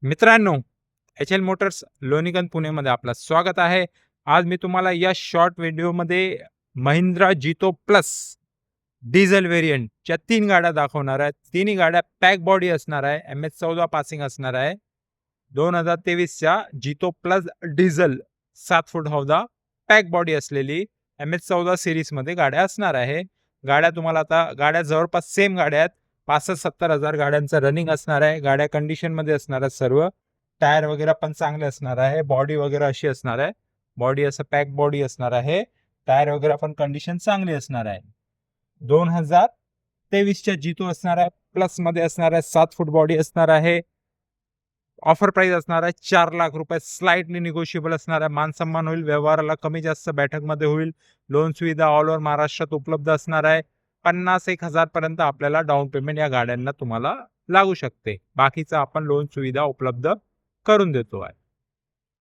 मित्रांनो, HL. Motors लोणीगंज पुणेमध्ये आपलं स्वागत आहे. आज मी तुम्हाला या शॉर्ट व्हिडिओमध्ये महिंद्रा जितो प्लस डिझेल व्हेरियंटच्या 3 गाड्या दाखवणार आहे. तिन्ही गाड्या पॅक बॉडी असणार आहे. MS-14 पासिंग असणार आहे. 2023च्या जितो प्लस डिझेल 7 फूट हौदा पॅक बॉडी असलेली MS-14 सीरीजमध्ये गाड्या असणार आहे. गाड्या जवळपास सेम गाड्या आहेत. 65-70 हजार गाड्यांचं रनिंग असणार आहे. गाड्या कंडिशनमध्ये असणार आहेत सर्व. टायर वगैरे पण चांगले असणार आहे. बॉडी वगैरे अशी असणार आहे. बॉडी असं पॅक बॉडी असणार आहे. टायर वगैरे पण कंडिशन चांगली असणार आहे. 2023च्या जितो असणार आहे. प्लस मध्ये असणार आहे. 7 फूट बॉडी असणार आहे. ऑफर प्राइस असणार आहे 4 लाख रुपये. स्लाइटली निगोशिएबल असणार आहे. मान सन्मान होईल. व्यवहाराला कमी जास्त बैठकमध्ये होईल. लोन सुविधा ऑल ओव्हर महाराष्ट्रात उपलब्ध असणार आहे. 50,000-1,000 पर्यंत आपल्याला डाऊन पेमेंट या गाड्यांना तुम्हाला लागू शकते. बाकीचं आपण लोन सुविधा उपलब्ध करून देतो आहे.